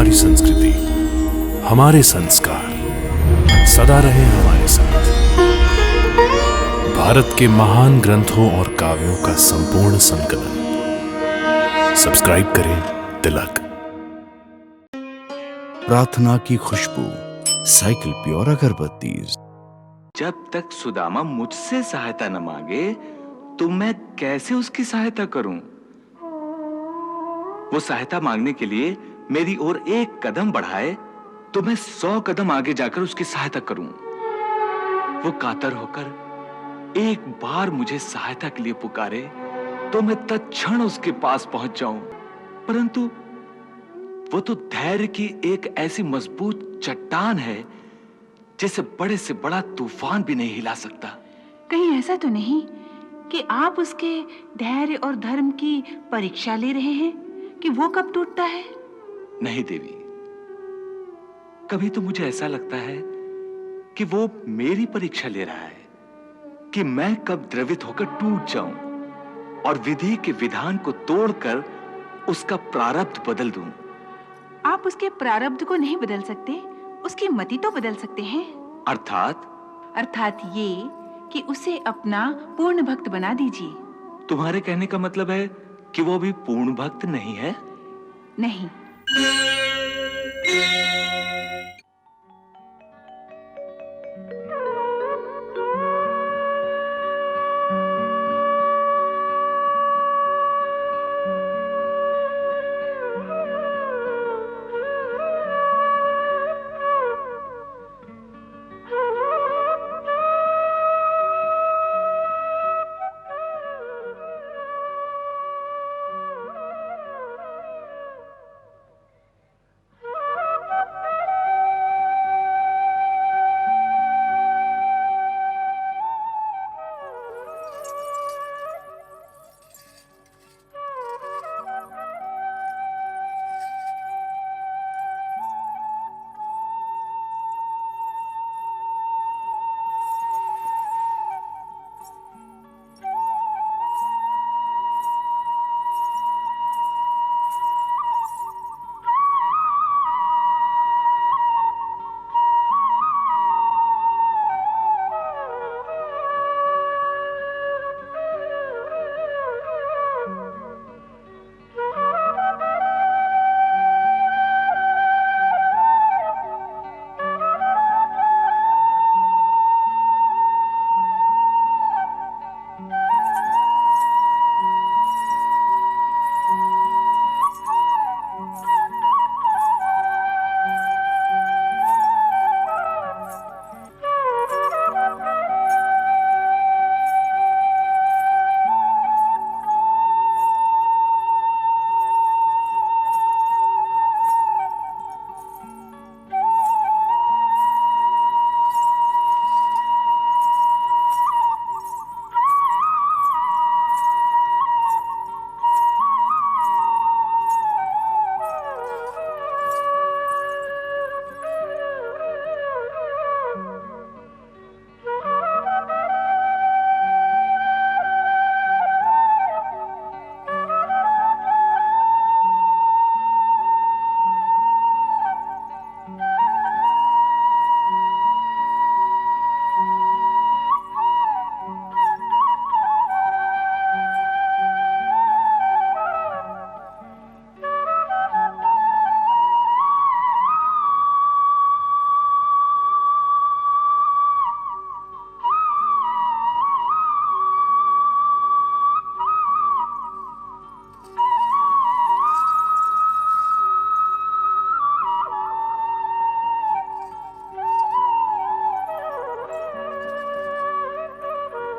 हमारी संस्कृति, हमारे संस्कार सदा रहे हमारे साथ। भारत के महान ग्रंथों और काव्यों का संपूर्ण संकलन। सब्सक्राइब करें तिलक। प्रार्थना की खुशबू, साइकिल प्योर अगरबत्ती। जब तक सुदामा मुझसे सहायता न मांगे तो मैं कैसे उसकी सहायता करूं? वो सहायता मांगने के लिए मेरी ओर एक कदम बढ़ाए तो मैं 100 कदम आगे जाकर उसकी सहायता करूं। वो कातर होकर एक बार मुझे सहायता के लिए पुकारे तो मैं तत्क्षण उसके पास पहुंच जाऊं। परंतु वो तो धैर्य की एक ऐसी मजबूत चट्टान है जिसे बड़े से बड़ा तूफान भी नहीं हिला सकता। कहीं ऐसा तो नहीं कि आप उसके धैर्य और धर्म की परीक्षा ले रहे हैं कि वो कब टूटता है? नहीं देवी, कभी तो मुझे ऐसा लगता है कि वो मेरी परीक्षा ले रहा है कि मैं कब द्रवित होकर टूट जाऊं और विधि के विधान को तोड़कर उसका प्रारब्ध बदल दूं। आप उसके प्रारब्ध को नहीं बदल सकते, उसकी मति तो बदल सकते हैं। अर्थात ये कि उसे अपना पूर्ण भक्त बना दीजिए। तुम्हारे कहने का मतलब है कि वो भी पूर्ण भक्त नहीं है? नहीं।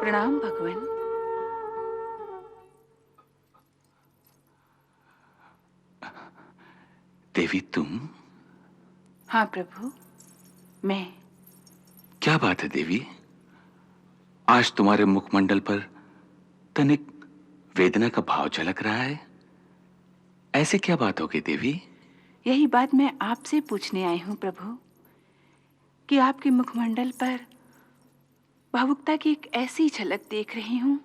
प्रणाम भगवान। देवी तुम? हाँ प्रभु, मैं। क्या बात है देवी, आज तुम्हारे मुखमंडल पर तनिक वेदना का भाव झलक रहा है। ऐसे क्या बात हो गई देवी? यही बात मैं आपसे पूछने आई हूँ प्रभु कि आपके मुखमंडल पर भावुकता की एक ऐसी झलक देख रही हूँ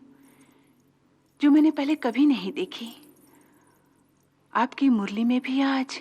जो मैंने पहले कभी नहीं देखी। आपकी मुरली में भी आज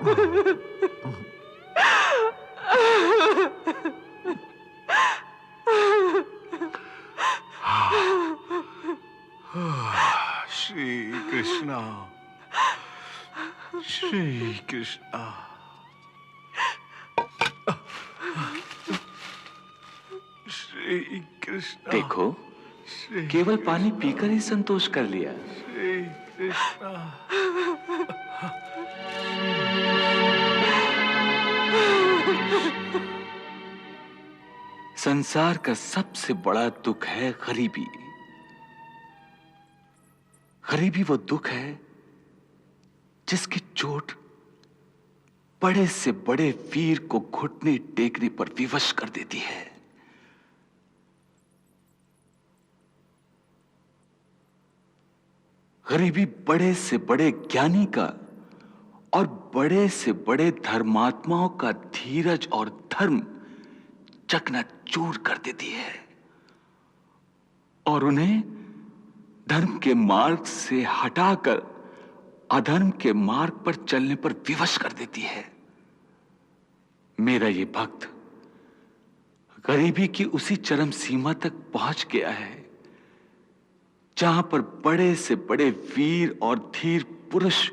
श्री कृष्णा, श्री कृष्णा। श्री कृष्णा। देखो, केवल पानी पीकर ही संतोष कर लिया। श्री कृष्णा। संसार का सबसे बड़ा दुख है गरीबी। गरीबी वो दुख है जिसकी चोट बड़े से बड़े वीर को घुटने टेकने पर विवश कर देती है। गरीबी बड़े से बड़े ज्ञानी का और बड़े से बड़े धर्मात्माओं का धीरज और धर्म चकनाचूर कर देती है और उन्हें धर्म के मार्ग से हटाकर अधर्म के मार्ग पर चलने पर विवश कर देती है। मेरा ये भक्त गरीबी की उसी चरम सीमा तक पहुंच गया है जहां पर बड़े से बड़े वीर और धीर पुरुष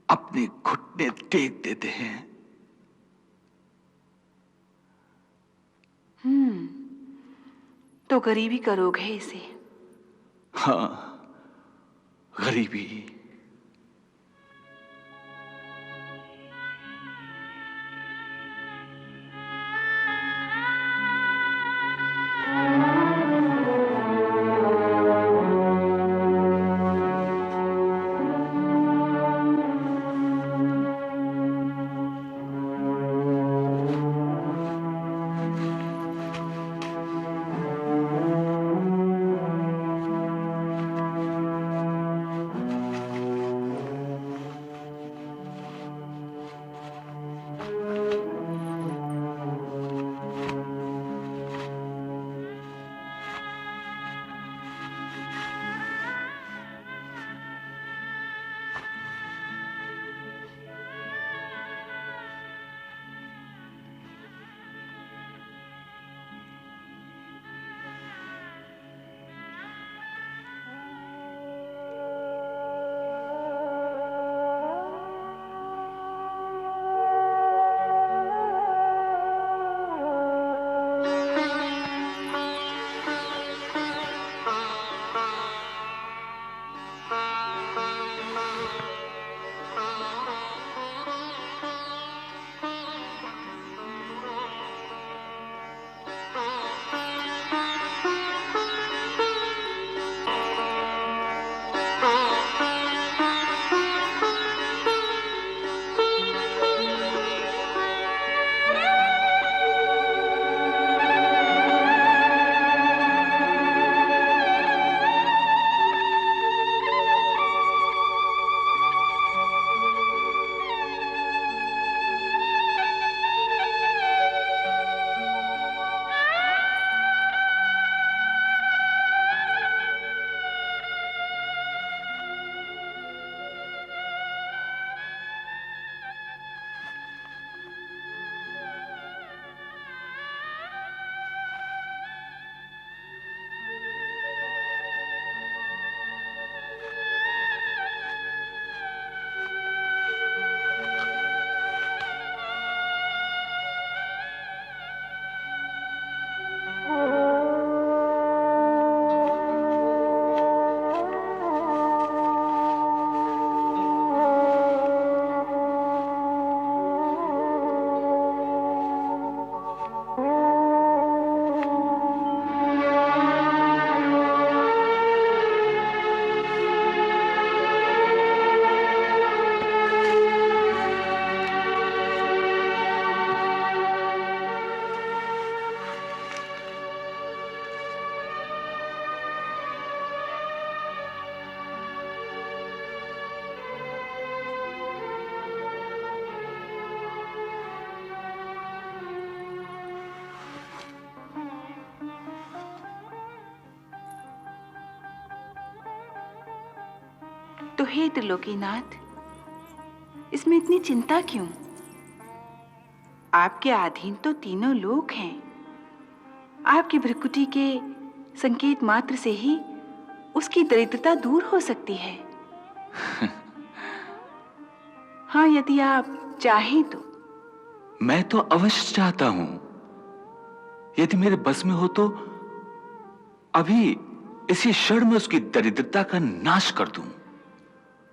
अपने घुटने टेक देते हैं। तो गरीबी का रोग है इसे। हाँ, गरीबी। तो हे त्रिलोकीनाथ, इसमें इतनी चिंता क्यों? आपके अधीन तो तीनों लोग हैं। आपकी भृकुटी के संकेत मात्र से ही उसकी दरिद्रता दूर हो सकती है। हाँ, यदि आप चाहें तो। मैं तो अवश्य चाहता हूं। यदि मेरे बस में हो तो अभी इसी क्षण में उसकी दरिद्रता का नाश कर दूं।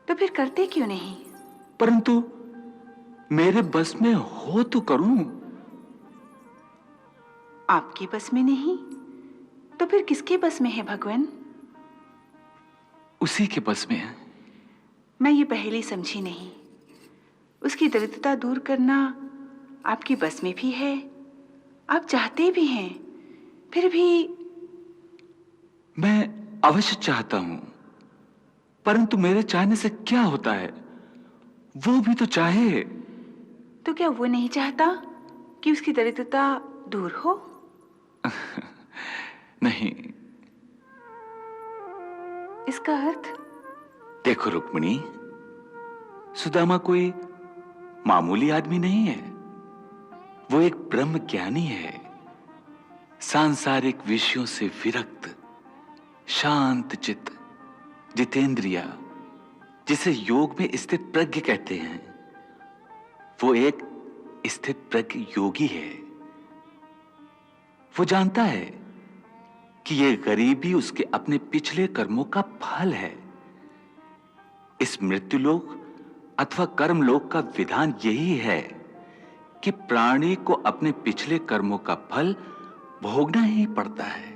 तो फिर करते क्यों नहीं? परंतु मेरे बस में हो तो करूं। आपके बस में नहीं तो फिर किसके बस में है भगवान? उसी के बस में है। मैं ये पहले समझी नहीं। उसकी दरिद्रता दूर करना आपकी बस में भी है, आप चाहते भी हैं, फिर भी। मैं अवश्य चाहता हूं, परंतु मेरे चाहने से क्या होता है? वो भी तो चाहे। तो क्या वो नहीं चाहता कि उसकी दरिद्रता दूर हो? नहीं। इसका अर्थ? देखो रुक्मिणी, सुदामा कोई मामूली आदमी नहीं है। वो एक ब्रह्म ज्ञानी है, सांसारिक विषयों से विरक्त, शांत चित्त, जितेंद्रिया, जिसे योग में स्थित प्रज्ञ कहते हैं। वो एक स्थित प्रज्ञ योगी है। वो जानता है कि ये गरीबी उसके अपने पिछले कर्मों का फल है। इस मृत्युलोक अथवा कर्मलोक का विधान यही है कि प्राणी को अपने पिछले कर्मों का फल भोगना ही पड़ता है।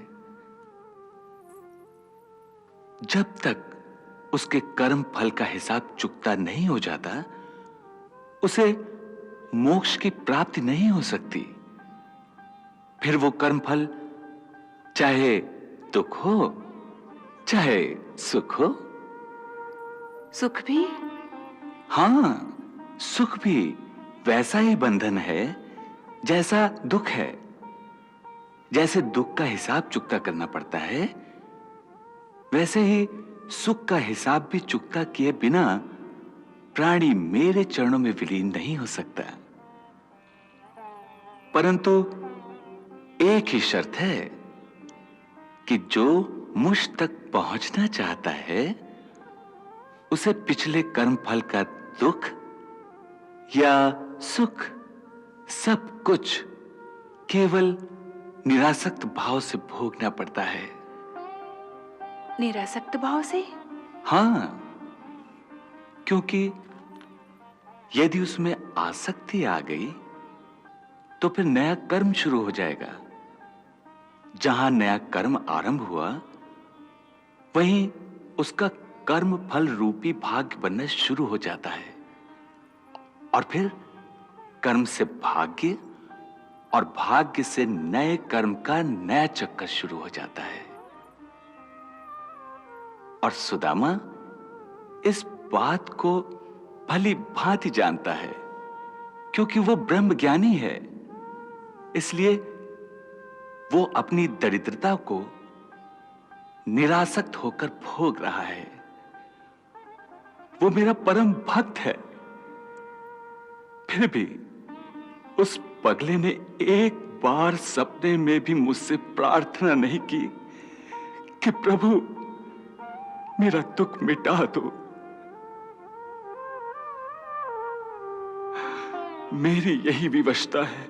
जब तक उसके कर्म फल का हिसाब चुकता नहीं हो जाता, उसे मोक्ष की प्राप्ति नहीं हो सकती। फिर वो कर्म फल चाहे दुख हो चाहे सुख हो। सुख भी? हां, सुख भी वैसा ही बंधन है जैसा दुख है। जैसे दुख का हिसाब चुकता करना पड़ता है, वैसे ही सुख का हिसाब भी चुकता किए बिना प्राणी मेरे चरणों में विलीन नहीं हो सकता। परंतु एक ही शर्त है कि जो मुझ तक पहुंचना चाहता है, उसे पिछले कर्म फल का दुख या सुख सब कुछ केवल निरासक्त भाव से भोगना पड़ता है। निरासक्त भाव से? हां, क्योंकि यदि उसमें आसक्ति आ गई तो फिर नया कर्म शुरू हो जाएगा। जहां नया कर्म आरंभ हुआ, वहीं उसका कर्म फल रूपी भाग्य बनना शुरू हो जाता है। और फिर कर्म से भाग्य और भाग्य से नए कर्म का नया चक्कर शुरू हो जाता है। और सुदामा इस बात को भली भांति जानता है, क्योंकि वो ब्रह्म ज्ञानी है। इसलिए वो अपनी दरिद्रता को निरासक्त होकर भोग रहा है। वो मेरा परम भक्त है। फिर भी उस पगले ने एक बार सपने में भी मुझसे प्रार्थना नहीं की कि प्रभु मेरा दुख मिटा दो। मेरी यही विवशता है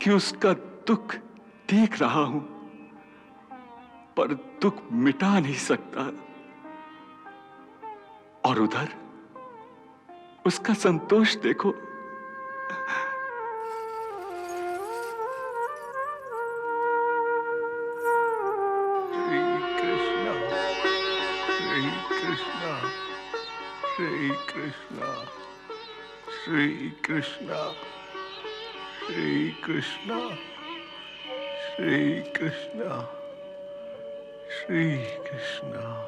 कि उसका दुख देख रहा हूं, पर दुख मिटा नहीं सकता। और उधर उसका संतोष देखो। Shri Krishna, Shri Krishna, Shri Krishna, Shri Krishna, Shri Krishna.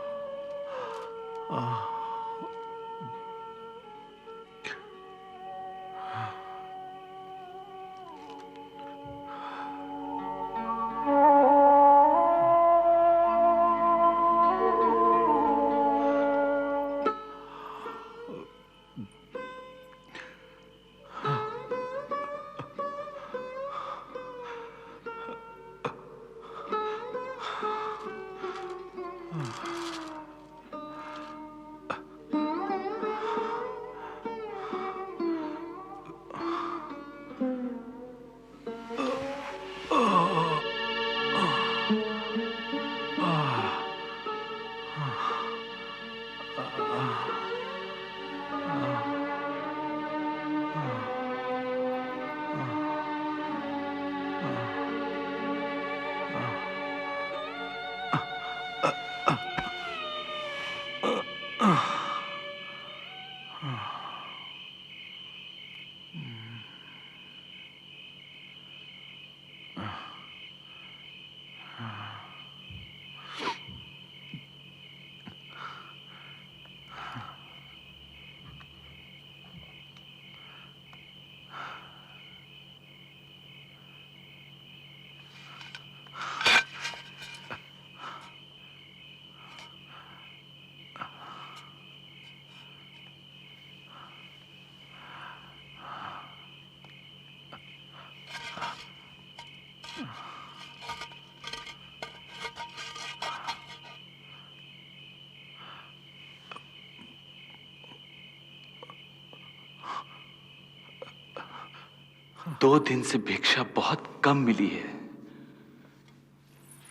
2 दिन से भिक्षा बहुत कम मिली है।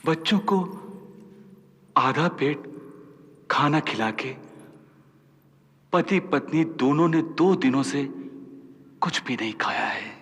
बच्चों को आधा पेट खाना खिला के पति पत्नी दोनों ने 2 दिनों से कुछ भी नहीं खाया है।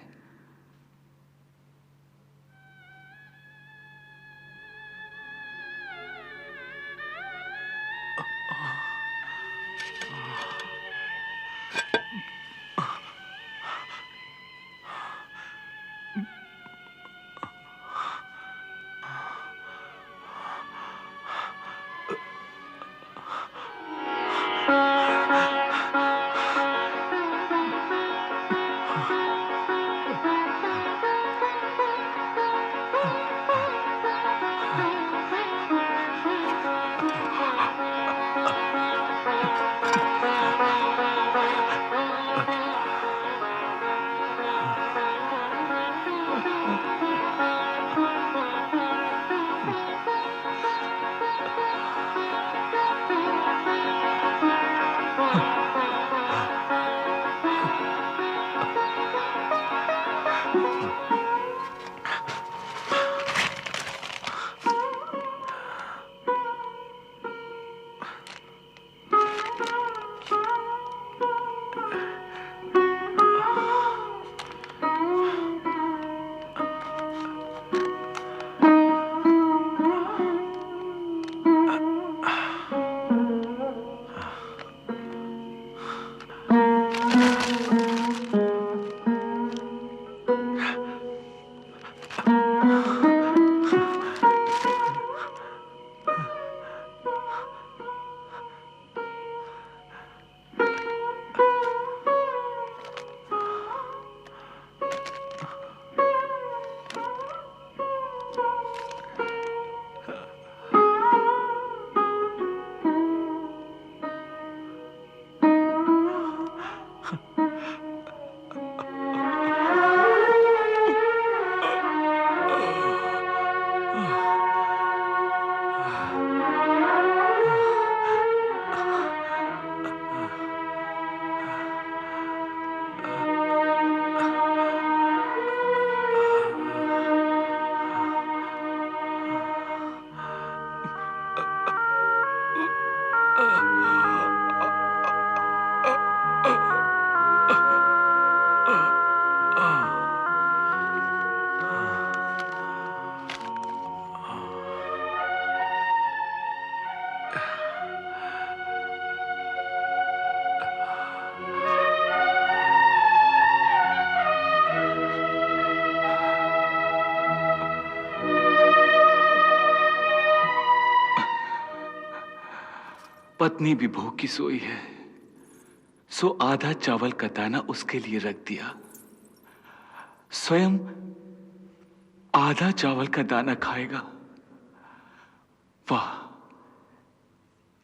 पत्नी भी भूखी सोई है, सो आधा चावल का दाना उसके लिए रख दिया। स्वयं आधा चावल का दाना खाएगा। वाह,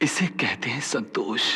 इसे कहते हैं संतोष।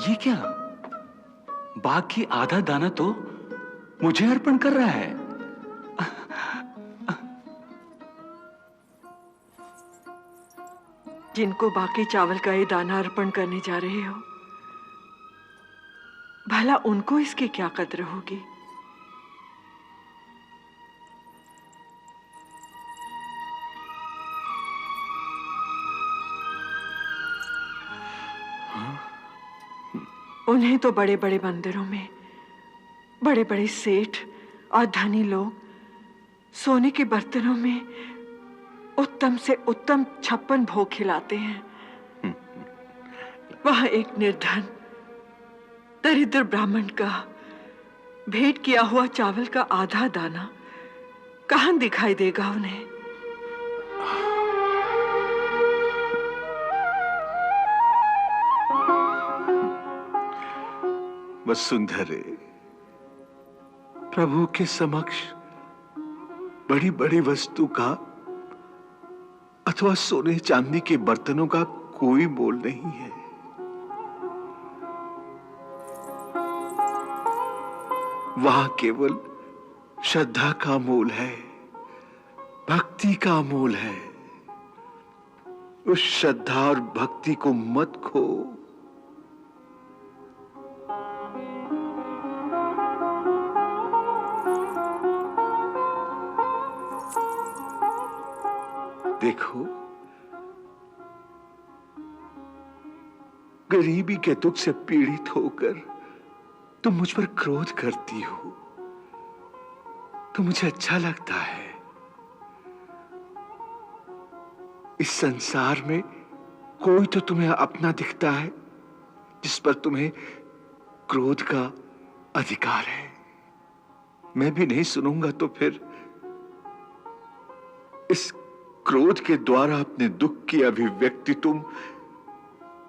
ये क्या? बाकी आधा दाना तो मुझे अर्पण कर रहा है। जिनको बाकी चावल का ये दाना अर्पण करने जा रहे हो, भला उनको इसकी क्या कद्र होगी? उन्हें तो बड़े बड़े मंदिरों में बड़े बड़े सेठ और धनी लोग सोने के बर्तनों में उत्तम से उत्तम 56 भोग खिलाते हैं। वह एक निर्धन दरिद्र ब्राह्मण का भेंट किया हुआ चावल का आधा दाना कहां दिखाई देगा उन्हें? वसुंधरे, प्रभु के समक्ष बड़ी बड़ी वस्तु का अथवा सोने चांदी के बर्तनों का कोई मोल नहीं है। वहां केवल श्रद्धा का मोल है, भक्ति का मोल है। उस श्रद्धा और भक्ति को मत खो। देखो, गरीबी के दुख से पीड़ित होकर तुम मुझ पर क्रोध करती हो तो मुझे अच्छा लगता है। इस संसार में कोई तो तुम्हें अपना दिखता है जिस पर तुम्हें क्रोध का अधिकार है। मैं भी नहीं सुनूंगा तो फिर इस क्रोध के द्वारा अपने दुख की अभिव्यक्ति तुम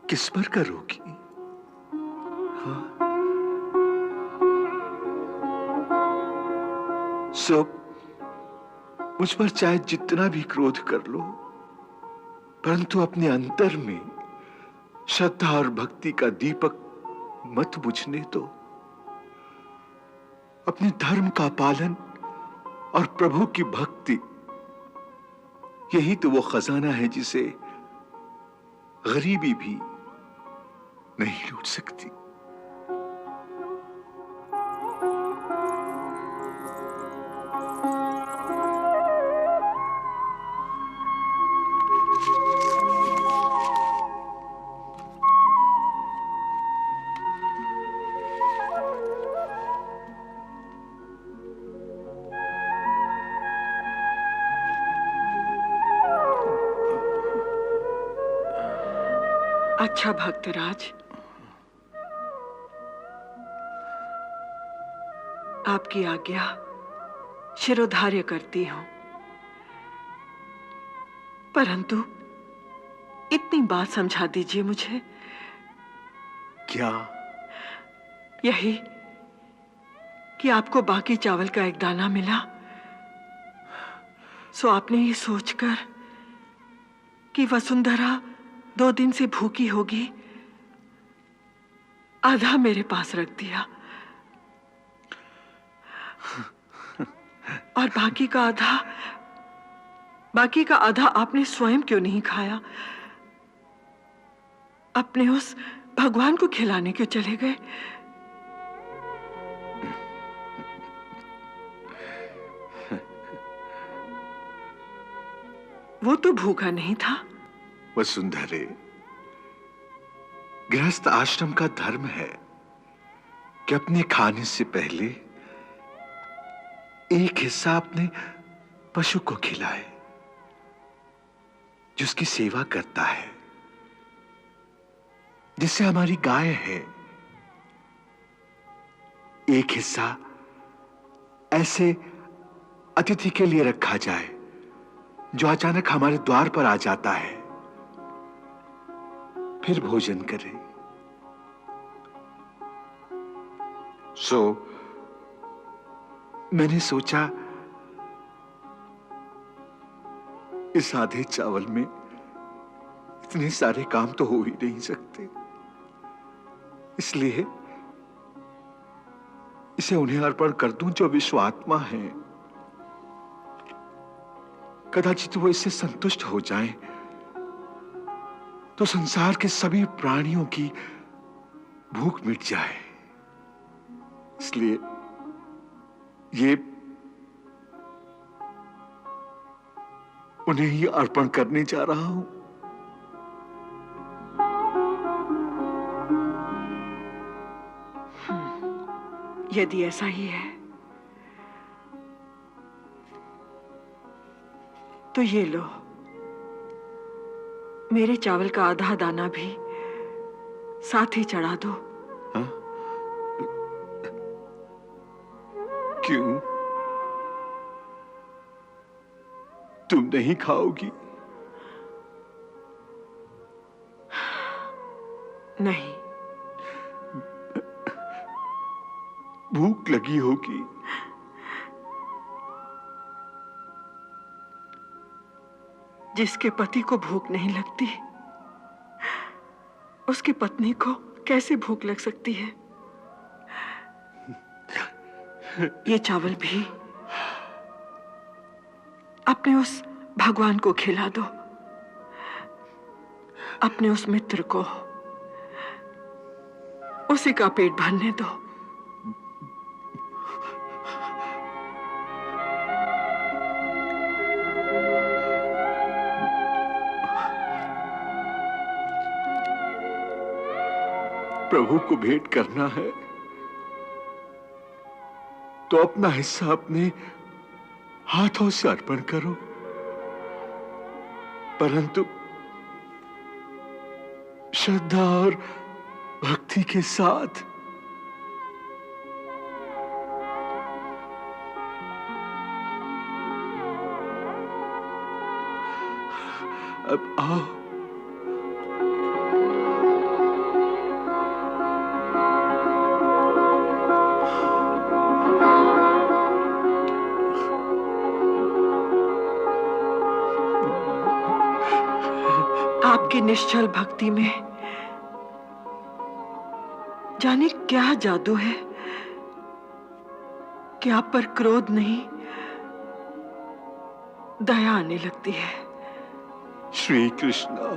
किस पर करोगी? हाँ? मुझ पर चाहे जितना भी क्रोध कर लो, परंतु अपने अंतर में श्रद्धा और भक्ति का दीपक मत बुझने दो। अपने धर्म का पालन और प्रभु की भक्ति, यही तो वो खजाना है जिसे गरीबी भी नहीं लूट सकती। अच्छा भक्तराज, आपकी आज्ञा शिरोधार्य करती हूं, परंतु इतनी बात समझा दीजिए मुझे। क्या? यही कि आपको बाकी चावल का एक दाना मिला, सो आपने ये सोचकर कि वसुंधरा 2 दिन से भूखी होगी, आधा मेरे पास रख दिया और बाकी का आधा आपने स्वयं क्यों नहीं खाया? अपने उस भगवान को खिलाने क्यों चले गए? वो तो भूखा नहीं था। वसुंधरे, गृहस्थ आश्रम का धर्म है कि अपने खाने से पहले एक हिस्सा अपने पशु को खिलाए, जिसकी सेवा करता है, जिससे हमारी गाय है। एक हिस्सा ऐसे अतिथि के लिए रखा जाए जो अचानक हमारे द्वार पर आ जाता है, फिर भोजन करें। मैंने सोचा इस आधे चावल में इतने सारे काम तो हो ही नहीं सकते। इसलिए इसे उन्हें अर्पण कर दूं जो विश्वात्मा हैं। कदाचित वो इससे संतुष्ट हो जाएं, तो संसार के सभी प्राणियों की भूख मिट जाए। इसलिए ये उन्हें ही अर्पण करने जा रहा हूं। यदि ऐसा ही है तो ये लो, मेरे चावल का आधा दाना भी साथ ही चढ़ा दो। हाँ? क्यों? तुम नहीं खाओगी? नहीं। भूख लगी होगी। जिसके पति को भूख नहीं लगती, उसकी पत्नी को कैसे भूख लग सकती है? ये चावल भी अपने उस भगवान को खिला दो, अपने उस मित्र को, उसी का पेट भरने दो। प्रभु को भेंट करना है तो अपना हिस्सा अपने हाथों से अर्पण करो, परंतु श्रद्धा और भक्ति के साथ। अब आओ। आपकी निश्चल भक्ति में जाने क्या जादू है कि आप पर क्रोध नहीं, दया आने लगती है। श्री कृष्णा,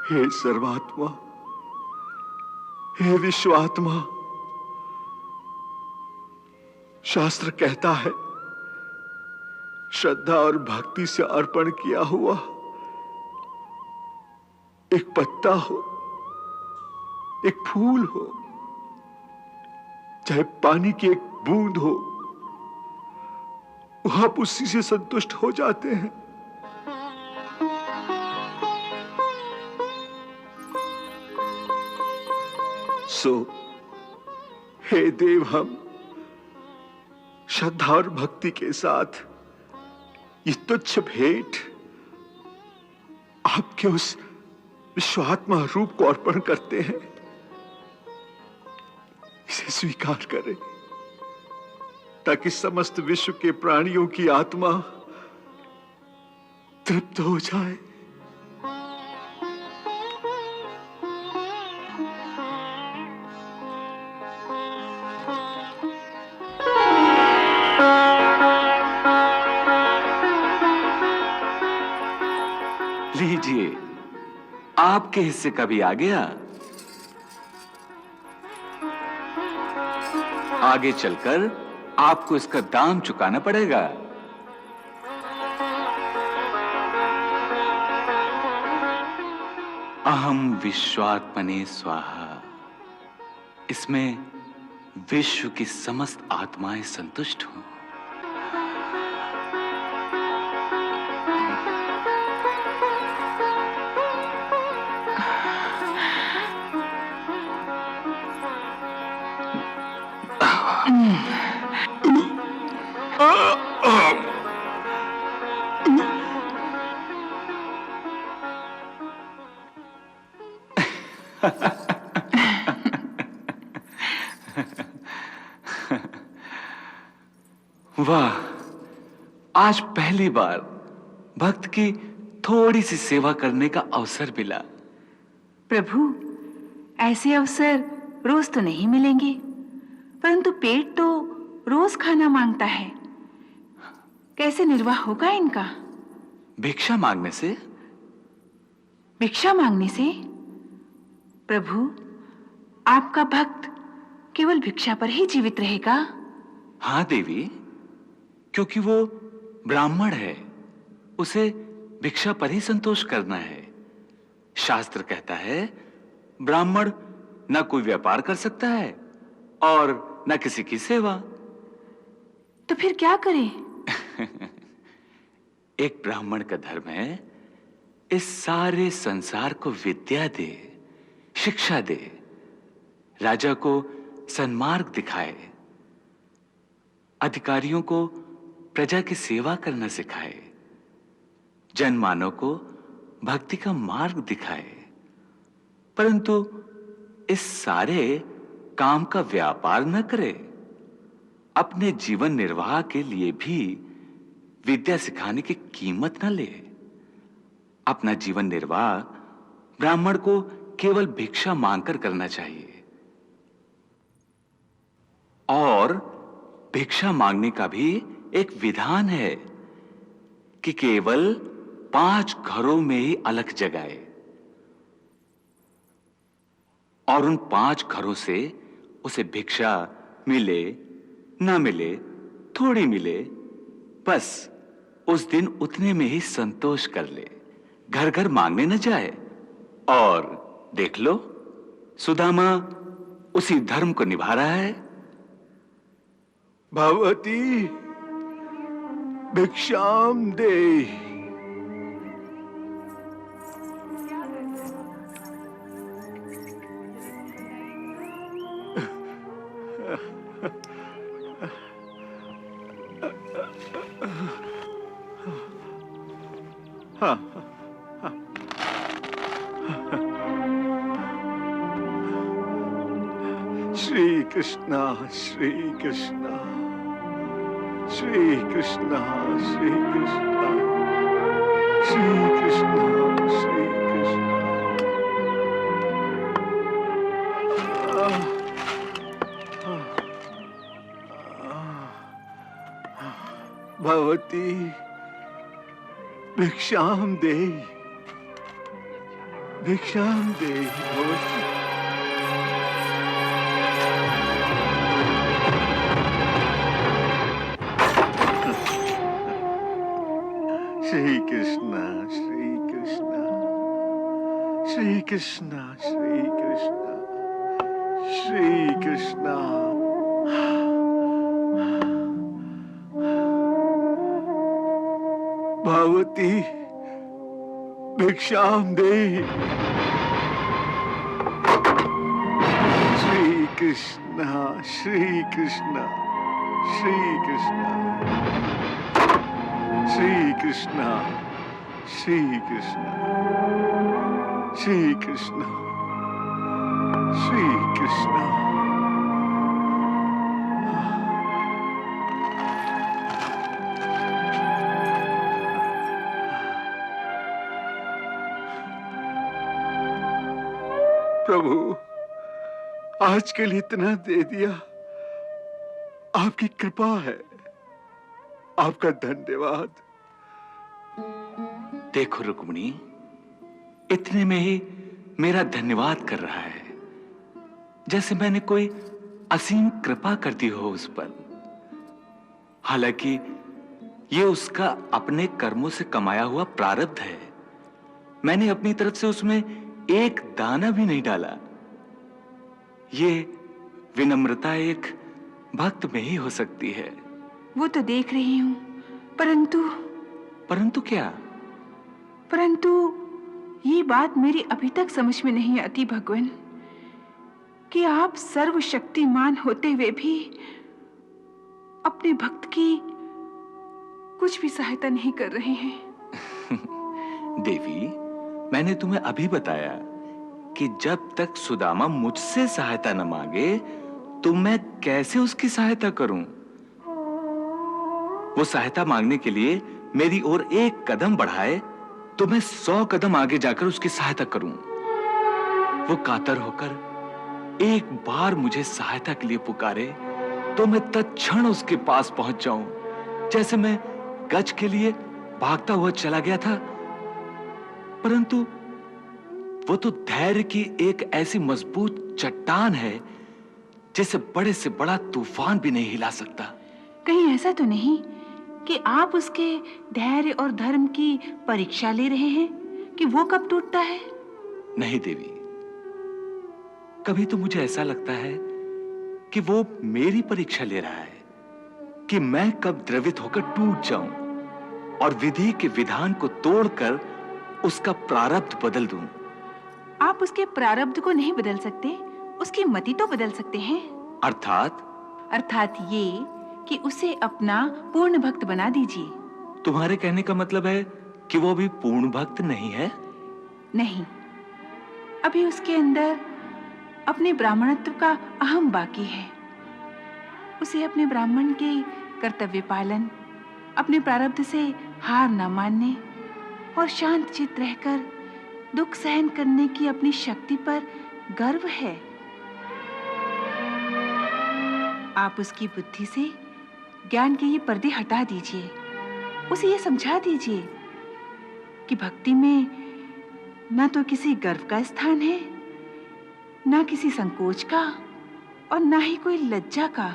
हे सर्वात्मा, हे विश्वात्मा, शास्त्र कहता है श्रद्धा और भक्ति से अर्पण किया हुआ एक पत्ता हो, एक फूल हो, चाहे पानी की एक बूंद हो, आप उसी से संतुष्ट हो जाते हैं। सो हे देव, हम श्रद्धा और भक्ति के साथ ये तुच्छ भेंट आपके उस विश्वात्मा रूप को अर्पण करते हैं। इसे स्वीकार करें ताकि समस्त विश्व के प्राणियों की आत्मा तृप्त हो जाए। लीजिए, आपके हिस्से का भी आ गया। आगे चलकर आपको इसका दाम चुकाना पड़ेगा। अहम विश्वात्मने स्वाहा। इसमें विश्व की समस्त आत्माएं संतुष्ट हों। वाह, आज पहली बार भक्त की थोड़ी सी सेवा करने का अवसर मिला। प्रभु, ऐसे अवसर रोज तो नहीं मिलेंगे, परंतु पेट तो रोज खाना मांगता है। कैसे निर्वाह होगा इनका? भिक्षा मांगने से? भिक्षा मांगने से? प्रभु, आपका भक्त केवल भिक्षा पर ही जीवित रहेगा? हाँ देवी, क्योंकि वो ब्राह्मण है, उसे भिक्षा पर ही संतोष करना है। शास्त्र कहता है ब्राह्मण न कोई व्यापार कर सकता है और न किसी की सेवा। तो फिर क्या करें? एक ब्राह्मण का धर्म है इस सारे संसार को विद्या दे, शिक्षा दे, राजा को सन्मार्ग दिखाए, अधिकारियों को प्रजा की सेवा करना सिखाए, जनमानव को भक्ति का मार्ग दिखाए। परंतु इस सारे काम का व्यापार न करे, अपने जीवन निर्वाह के लिए भी विद्या सिखाने की कीमत न ले। अपना जीवन निर्वाह ब्राह्मण को केवल भिक्षा मांगकर करना चाहिए। और भिक्षा मांगने का भी एक विधान है कि केवल 5 घरों में ही अलख जगाए और उन 5 घरों से उसे भिक्षा मिले ना मिले, थोड़ी मिले, बस उस दिन उतने में ही संतोष कर ले, घर घर मांगने न जाए। और देख लो, सुदामा उसी धर्म को निभा रहा है। भगवती भिक्षाम दे। श्री कृष्णा श्री कृष्णा श्री कृष्णा श्री कृष्णा श्री कृष्णा श्री कृष्णा। भगवती भिक्षाम दे, भिक्षाम दे भगवती। श्री कृष्णा श्री कृष्णा श्री कृष्णा श्री कृष्णा श्री कृष्णा। भगवती भिक्षाम दे। श्री कृष्णा श्री कृष्णा श्री कृष्णा श्री कृष्णा श्री कृष्णा श्री कृष्णा श्री कृष्णा। प्रभु, आज के लिए इतना दे दिया, आपकी कृपा है, आपका धन्यवाद। देखो रुक्मिणी, इतने में ही मेरा धन्यवाद कर रहा है, जैसे मैंने कोई असीम कृपा कर दी हो उस पर। हालांकि ये उसका अपने कर्मों से कमाया हुआ प्रारब्ध है। मैंने अपनी तरफ से उसमें एक दाना भी नहीं डाला। ये विनम्रता एक भक्त में ही हो सकती है। वो तो देख रही हूँ, परंतु परंतु क्या? परंतु ये बात मेरी अभी तक समझ में नहीं आती भगवान, कि आप सर्वशक्तिमान होते हुए भी अपने भक्त की कुछ भी सहायता नहीं कर रहे हैं। देवी, मैंने तुम्हें अभी बताया कि जब तक सुदामा मुझसे सहायता न मांगे तो मैं कैसे उसकी सहायता करूं? वो सहायता मांगने के लिए मेरी ओर एक कदम बढ़ाए तो मैं 100 कदम आगे जाकर उसकी सहायता करूं। वो कातर होकर एक बार मुझे सहायता के लिए पुकारे तो मैं तत्क्षण उसके पास पहुंच जाऊं, जैसे मैं गज के लिए भागता हुआ चला गया था। परंतु वो तो धैर्य की एक ऐसी मजबूत चट्टान है जिसे बड़े से बड़ा तूफान भी नहीं हिला सकता। कहीं ऐसा तो नहीं कि आप उसके धैर्य और धर्म की परीक्षा ले रहे हैं कि वो कब टूटता है? नहीं देवी, कभी तो मुझे ऐसा लगता है कि वो मेरी परीक्षा ले रहा है कि मैं कब द्रवित होकर टूट जाऊं और विधि के विधान को तोड़कर उसका प्रारब्ध बदल दूं। आप उसके प्रारब्ध को नहीं बदल सकते, उसकी मति तो बदल सकते हैं। अर्थात ये कि उसे अपना पूर्ण भक्त बना दीजिए। तुम्हारे कहने का मतलब है कि वो अभी पूर्ण भक्त नहीं है? नहीं, अभी उसके अंदर अपने ब्राह्मणत्व का अहम बाकी है। उसे अपने ब्राह्मण के कर्तव्य पालन, अपने प्रारब्ध से हार न मानने और शांत चित्त रहकर दुख सहन करने की अपनी शक्ति पर गर्व है। आप उसकी बुद्धि से ज्ञान के ये पर्दे हटा दीजिए, उसे ये समझा दीजिए कि भक्ति में न तो किसी गर्व का स्थान है, न किसी संकोच का और न ही कोई लज्जा का।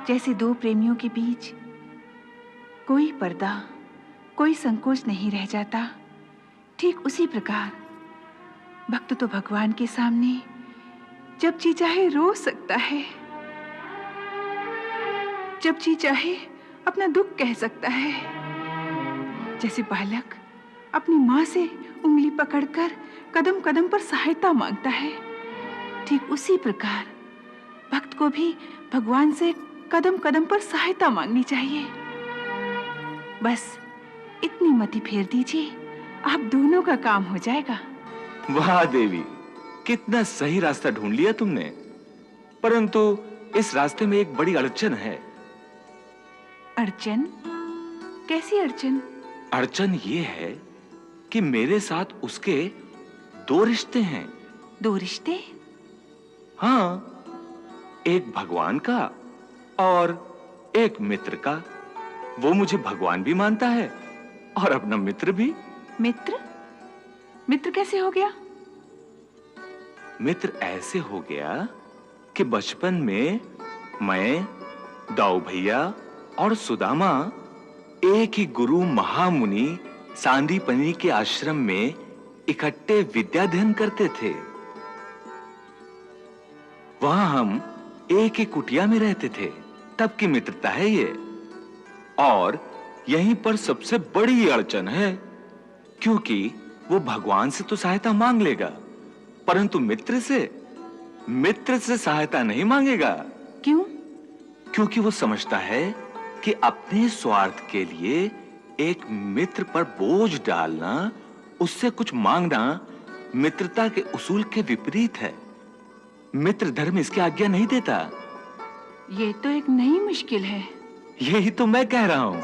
जैसे दो प्रेमियों के बीच कोई पर्दा, कोई संकोच नहीं रह जाता, ठीक उसी प्रकार भक्त तो भगवान के सामने जब जी चाहे रो सकता है, जब जी चाहे अपना दुख कह सकता है। जैसे बालक अपनी माँ से उंगली पकड़कर कदम कदम पर सहायता मांगता है, ठीक उसी प्रकार भक्त को भी भगवान से कदम कदम पर सहायता मांगनी चाहिए। बस इतनी मति फेर दीजिए, आप दोनों का काम हो जाएगा। वाह देवी, कितना सही रास्ता ढूंढ लिया तुमने। परंतु इस रास्ते में एक बड़ी अड़चन है। अड़चन? कैसी अड़चन? अड़चन ये है कि मेरे साथ उसके 2 रिश्ते हैं। 2 रिश्ते? हाँ, एक भगवान का और एक मित्र का। वो मुझे भगवान भी मानता है और अपना मित्र भी। मित्र? मित्र कैसे हो गया? मित्र ऐसे हो गया कि बचपन में मैं, दाऊ भैया और सुदामा एक ही गुरु महामुनि सांदीपनि के आश्रम में इकट्ठे विद्या अध्ययन करते थे। वहां हम एक ही कुटिया में रहते थे। तब की मित्रता है ये। और यहीं पर सबसे बड़ी अड़चन है, क्योंकि वो भगवान से तो सहायता मांग लेगा, परंतु मित्र से सहायता नहीं मांगेगा। क्यों? क्योंकि वो समझता है कि अपने स्वार्थ के लिए एक मित्र पर बोझ डालना, उससे कुछ मांगना मित्रता के उसूल के विपरीत है। मित्र धर्म इसकी आज्ञा नहीं देता। ये तो एक नई मुश्किल है। यही तो मैं कह रहा हूं।